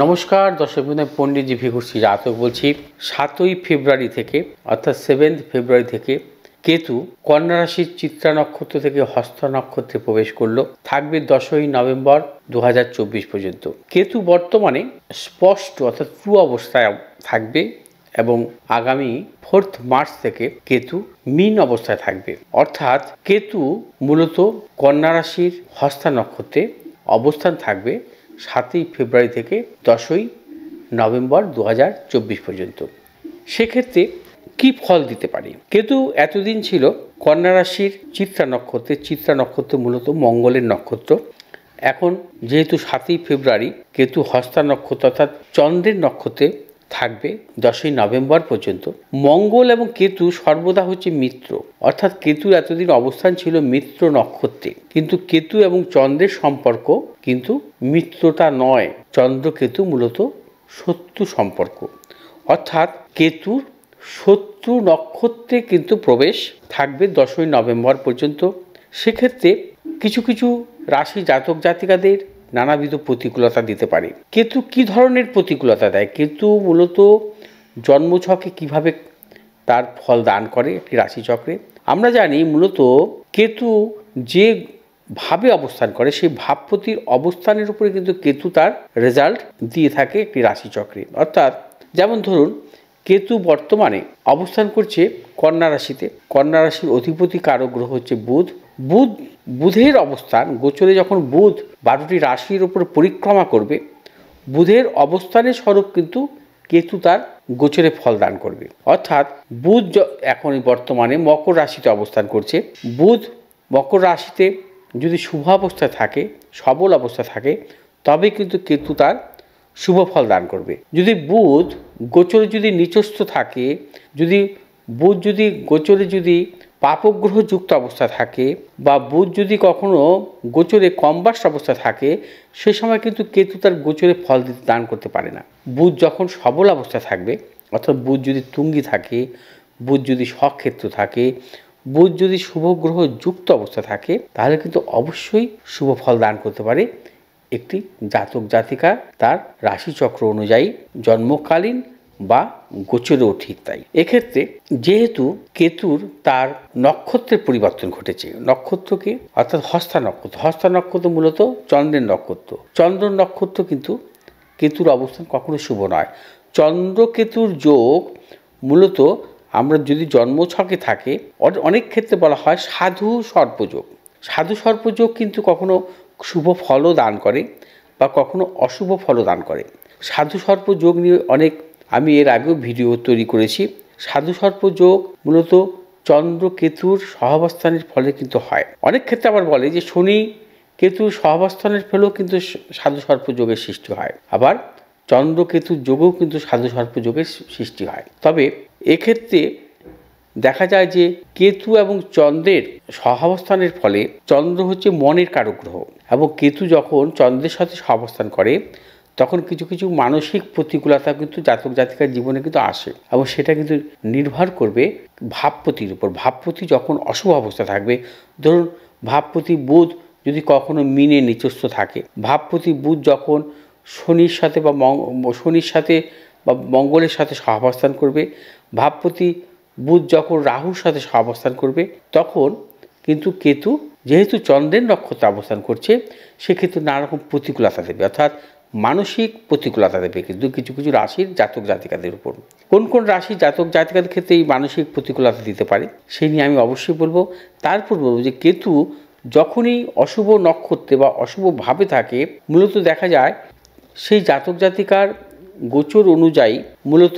নমস্কার দর্শক বন্ধু, আমি পণ্ডিতজি ভিঘুর জাতক বলছি। 7ই ফেব্রুয়ারি থেকে অর্থাৎ 7th ফেব্রুয়ারি থেকে কেতু কন্যা রাশির চিত্রা নক্ষত্র থেকে হস্ত নক্ষত্রে প্রবেশ করলো, থাকবে 10ই নভেম্বর 2024 পর্যন্ত। কেতু বর্তমানে স্পষ্ট অর্থাৎ ট্রু অবস্থায় থাকবে এবং আগামী 4th মার্চ থেকে কেতু মীন অবস্থায় থাকবে। অর্থাৎ কেতু মূলত কন্যা রাশির হস্তা নক্ষত্রে অবস্থান থাকবে 7ই ফেব্রুয়ারি থেকে 10ই নভেম্বর 2024 পর্যন্ত। সেক্ষেত্রে কি ফল দিতে পারে? কেতু এতদিন ছিল কন্যা রাশির চিত্রা নক্ষত্রে। চিত্রা নক্ষত্র মূলত মঙ্গলের নক্ষত্র। এখন যেহেতু 7ই ফেব্রুয়ারি কেতু হস্তা নক্ষত্র অর্থাৎ চন্দ্রের নক্ষত্রে থাকবে 10ই নভেম্বর পর্যন্ত। মঙ্গল এবং কেতু সর্বদা হচ্ছে মিত্র, অর্থাৎ কেতু এতদিন অবস্থান ছিল মিত্র নক্ষত্রে, কিন্তু কেতু এবং চন্দ্রের সম্পর্ক কিন্তু মিত্রতা নয়। চন্দ্র কেতু মূলত শত্রু সম্পর্ক, অর্থাৎ কেতুর শত্রু নক্ষত্রে কিন্তু প্রবেশ থাকবে 10ই নভেম্বর পর্যন্ত। সেক্ষেত্রে কিছু কিছু রাশি জাতক জাতিকাদের নানাবিধ প্রতিকূলতা দিতে পারে। কেতু কি ধরনের প্রতিকূলতা দেয়? কেতু মূলত জন্মছকে কিভাবে তার ফল দান করে একটি রাশিচক্রে? আমরা জানি মূলত কেতু যে ভাবে অবস্থান করে সেই ভাবপতির অবস্থানের উপরে কিন্তু কেতু তার রেজাল্ট দিয়ে থাকে একটি রাশিচক্রে। অর্থাৎ যেমন ধরুন, কেতু বর্তমানে অবস্থান করছে কন্যা রাশিতে। কন্যা রাশির অধিপতি কারক গ্রহ হচ্ছে বুধ। বুধের অবস্থান গোচরে যখন বুধ 12টি রাশির উপর পরিক্রমা করবে, বুধের অবস্থানের স্বরূপ কিন্তু কেতু তার গোচরে ফল দান করবে। অর্থাৎ বুধ এখন বর্তমানে মকর রাশিতে অবস্থান করছে। বুধ মকর রাশিতে যদি শুভ অবস্থায় থাকে, সবল অবস্থা থাকে, তবে কিন্তু কেতু তার শুভ ফল দান করবে। যদি বুধ গোচরে যদি নিচস্থ থাকে, বুধ যদি গোচরে পাপগ্রহ যুক্ত অবস্থা থাকে, বা বুধ যদি কখনো গোচরে কম্বাস্ট অবস্থা থাকে, সে সময় কিন্তু কেতু তার গোচরে ফল দান করতে পারে না। বুধ যখন সবল অবস্থা থাকবে, অর্থাৎ বুধ যদি তুঙ্গি থাকে, বুধ যদি স্বক্ষেত্র থাকে, বুধ যদি শুভ গ্রহ যুক্ত অবস্থা থাকে, তাহলে কিন্তু অবশ্যই শুভ ফল দান করতে পারে একটি জাতক জাতিকা তার রাশিচক্র অনুযায়ী, জন্মকালীন বা গোচরেও ঠিক তাই। এক্ষেত্রে যেহেতু কেতুর তার নক্ষত্রের পরিবর্তন ঘটেছে, নক্ষত্রকে অর্থাৎ হস্তা নক্ষত্র মূলত চন্দ্রের নক্ষত্র। চন্দ্র নক্ষত্র কিন্তু কেতুর অবস্থান কখনো শুভ নয়। চন্দ্র কেতুর যোগ মূলত আমরা যদি জন্মছকে থাকে, অনেক ক্ষেত্রে বলা হয় সাধু সর্পযোগ। সাধু সর্পযোগ কিন্তু কখনো শুভ ফলও দান করে বা কখনো অশুভ ফলও দান করে। সাধু সর্পযোগ নিয়ে আমি এর আগেও ভিডিও তৈরি করেছি। সাধু সর্পযোগ মূলত চন্দ্র কেতুর সহাবস্থানের ফলে কিন্তু হয়। অনেক ক্ষেত্রে আবার বলে যে শনি কেতুর সহাবস্থানের ফলেও কিন্তু সাধু সর্পযোগের সৃষ্টি হয়, আবার চন্দ্র কেতুর যোগেও কিন্তু সাধু সর্পযোগের সৃষ্টি হয়। তবে এক্ষেত্রে দেখা যায় যে কেতু এবং চন্দ্রের সহাবস্থানের ফলে, চন্দ্র হচ্ছে মনের কারক গ্রহ, এবং কেতু যখন চন্দ্রের সাথে সহাবস্থান করে তখন কিছু কিছু মানসিক প্রতিকূলতা কিন্তু জাতক জাতিকার জীবনে কিন্তু আসে, এবং সেটা কিন্তু নির্ভর করবে ভাবপতির উপর। ভাবপতি যখন অশুভ অবস্থা থাকবে, ধরুন ভাবপতি বুধ যদি কখনো মিনে নিচস্থ থাকে, ভাবপতি বুধ যখন শনির সাথে বা মঙ্গলের সাথে সহাবস্থান করবে, ভাবপতি বুধ যখন রাহুর সাথে সহাবস্থান করবে, তখন কিন্তু কেতু যেহেতু চন্দ্রের নক্ষত্রে অবস্থান করছে, সেক্ষেত্রে নানা রকম প্রতিকূলতা দেবে, অর্থাৎ মানসিক প্রতিকূলতা দেবে কিন্তু কিছু কিছু রাশির জাতক জাতিকাদের উপর। কোন কোন রাশির জাতক জাতিকাদের ক্ষেত্রে এই মানসিক প্রতিকূলতা দিতে পারে সেই নিয়ে আমি অবশ্যই বলবো। তারপর বলবো যে কেতু যখনই অশুভ নক্ষত্রে বা অশুভভাবে থাকে, মূলত দেখা যায় সেই জাতক জাতিকার গোচর অনুযায়ী মূলত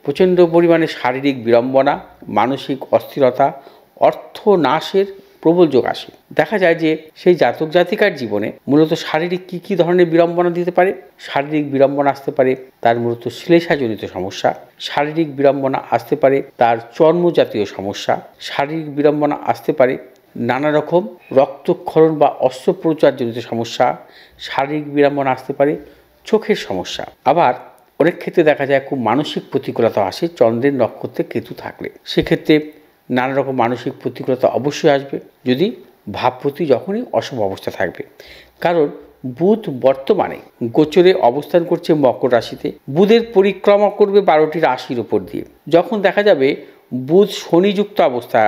প্রচণ্ড পরিমাণে শারীরিক বিড়ম্বনা, মানসিক অস্থিরতা, অর্থ নাশের প্রবল যোগ আসে। দেখা যায় যে সেই জাতক জাতিকার জীবনে মূলত শারীরিক কী ধরনের বিড়ম্বনা দিতে পারে? শারীরিক বিড়ম্বনা আসতে পারে তার মূলত শ্লেষাজনিত সমস্যা, শারীরিক বিড়ম্বনা আসতে পারে তার চর্মজাতীয় সমস্যা, শারীরিক বিড়ম্বনা আসতে পারে নানা রকম রক্তক্ষরণ বা অস্ত্রোপচারজনিত সমস্যা, শারীরিক বিড়ম্বনা আসতে পারে চোখের সমস্যা। আবার অনেক ক্ষেত্রে দেখা যায় খুব মানসিক প্রতিকূলতা আসে চন্দ্রের নক্ষত্রে কেতু থাকলে। সেক্ষেত্রে নানা রকম মানসিক প্রতিকূলতা অবশ্যই আসবে যদি ভাবপতি যখনই অশুভ অবস্থা থাকবে। কারণ বুধ বর্তমানে গোচরে অবস্থান করছে মকর রাশিতে। বুধের পরিক্রমা করবে 12টি রাশির ওপর দিয়ে। যখন দেখা যাবে বুধ শনিযুক্ত অবস্থা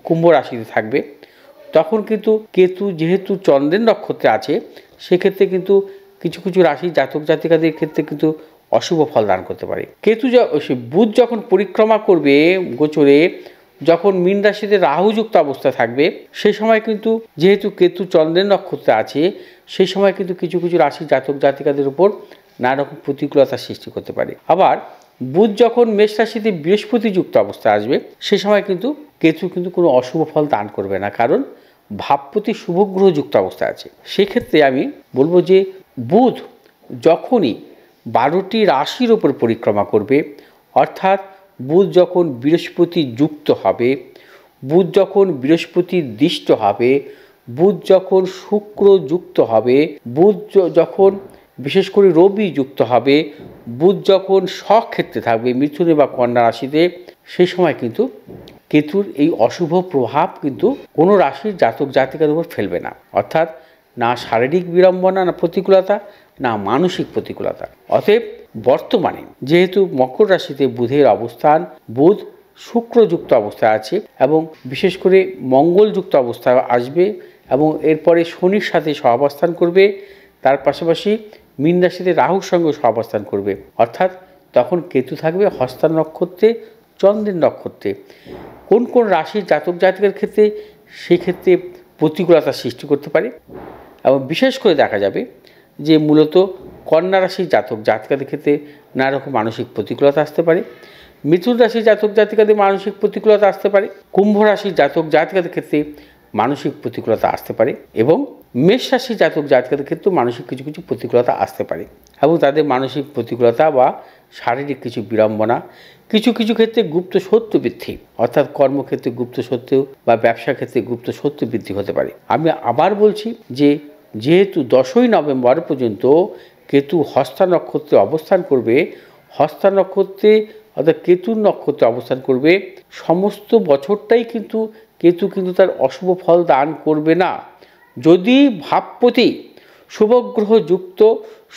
কুম্ভ রাশিতে থাকবে, তখন কিন্তু কেতু যেহেতু চন্দ্রের নক্ষত্রে আছে, সেক্ষেত্রে কিন্তু কিছু কিছু রাশির জাতক জাতিকাদের ক্ষেত্রে কিন্তু অশুভ ফল দান করতে পারে। বুধ যখন পরিক্রমা করবে গোচরে, যখন মীন রাশিতে রাহুযুক্ত অবস্থা থাকবে, সেই সময় কিন্তু যেহেতু কেতু চন্দ্রের নক্ষত্রে আছে, সেই সময় কিন্তু কিছু কিছু রাশির জাতক জাতিকাদের উপর নানা রকম প্রতিকূলতার সৃষ্টি করতে পারে। আবার বুধ যখন মেষ রাশিতে বৃহস্পতি যুক্ত অবস্থা আসবে, সেই সময় কিন্তু কেতু কিন্তু কোনো অশুভ ফল দান করবে না, কারণ ভাবপতি শুভগ্রহ যুক্ত অবস্থা আছে। সেক্ষেত্রে আমি বলবো যে বুধ যখনই 12টি রাশির ওপর পরিক্রমা করবে, অর্থাৎ বুধ যখন বৃহস্পতি যুক্ত হবে, বুধ যখন বৃহস্পতি দৃষ্ট হবে, বুধ যখন শুক্র যুক্ত হবে, বুধ যখন বিশেষ করে রবি যুক্ত হবে, বুধ যখন স্বক্ষেত্রে থাকবে মিথুনে বা কন্যা রাশিতে, সেই সময় কিন্তু কেতুর এই অশুভ প্রভাব কিন্তু কোনো রাশির জাতক জাতিকার উপর ফেলবে না। অর্থাৎ না শারীরিক বিড়ম্বনা, না প্রতিকূলতা, না মানসিক প্রতিকূলতা। অতএব বর্তমানে যেহেতু মকর রাশিতে বুধের অবস্থান, বুধ শুক্রযুক্ত অবস্থায় আছে এবং বিশেষ করে মঙ্গলযুক্ত অবস্থায় আসবে এবং এরপরে শনির সাথে সহাবস্থান করবে, তার পাশাপাশি মীন রাশিতে রাহুর সঙ্গে সহাবস্থান করবে। অর্থাৎ তখন কেতু থাকবে হস্তা নক্ষত্রে, চন্দ্রের নক্ষত্রে। কোন কোন রাশির জাতক জাতিকার ক্ষেত্রে সেই ক্ষেত্রে প্রতিকূলতার সৃষ্টি করতে পারে, এবং বিশেষ করে দেখা যাবে যে মূলত কন্যা রাশির জাতক জাতিকাদের ক্ষেত্রে নানা রকম মানসিক প্রতিকূলতা আসতে পারে, মিথুন রাশির জাতক জাতিকাদের মানসিক প্রতিকূলতা আসতে পারে, কুম্ভ রাশির জাতক জাতিকাদের ক্ষেত্রে মানসিক প্রতিকূলতা আসতে পারে, এবং মেষ রাশির জাতক জাতিকাদের ক্ষেত্রেও মানসিক কিছু কিছু প্রতিকূলতা আসতে পারে। এবং তাদের মানসিক প্রতিকূলতা বা শারীরিক কিছু বিড়ম্বনা, কিছু কিছু ক্ষেত্রে গুপ্ত শত্রু বৃদ্ধি, অর্থাৎ কর্মক্ষেত্রে গুপ্ত শত্রু বা ব্যবসা ক্ষেত্রে গুপ্ত শত্রু বৃদ্ধি হতে পারে। আমি আবার বলছি যে যেহেতু 10ই নভেম্বর পর্যন্ত কেতু হস্তা নক্ষত্রে অবস্থান করবে, হস্তা নক্ষত্রে অর্থাৎ কেতুর নক্ষত্রে অবস্থান করবে, সমস্ত বছরটাই কিন্তু কেতু কিন্তু তার অশুভ ফল দান করবে না। যদি ভাবপতি শুভগ্রহ যুক্ত,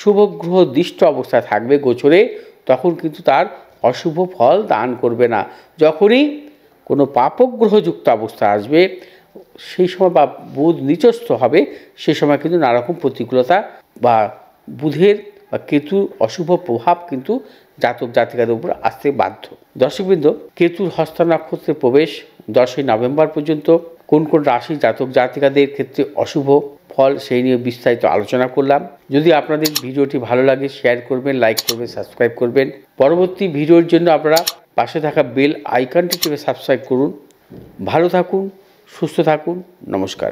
শুভগ্রহ দৃষ্ট অবস্থায় থাকবে গোচরে, তখন কিন্তু তার অশুভ ফল দান করবে না। যখনই কোনো পাপগ্রহ যুক্ত অবস্থা আসবে, সেই সময় বা বুধ নিচস্থ হবে, সেই সময় কিন্তু নানা রকম প্রতিকূলতা বা বুধের বা কেতুর অশুভ প্রভাব কিন্তু জাতক জাতিকাদের উপর আসতে বাধ্য। দর্শকবৃন্দ, কেতুর হস্তা নক্ষত্রে প্রবেশ 10ই নভেম্বর পর্যন্ত কোন কোন রাশি জাতক জাতিকাদের ক্ষেত্রে অশুভ ফল, সেই নিয়ে বিস্তারিত আলোচনা করলাম। যদি আপনাদের ভিডিওটি ভালো লাগে শেয়ার করবেন, লাইক করবেন, সাবস্ক্রাইব করবেন। পরবর্তী ভিডিওর জন্য আপনারা পাশে থাকা বেল আইকনটি টিপে সাবস্ক্রাইব করুন। ভালো থাকুন, সুস্থ থাকুন, নমস্কার।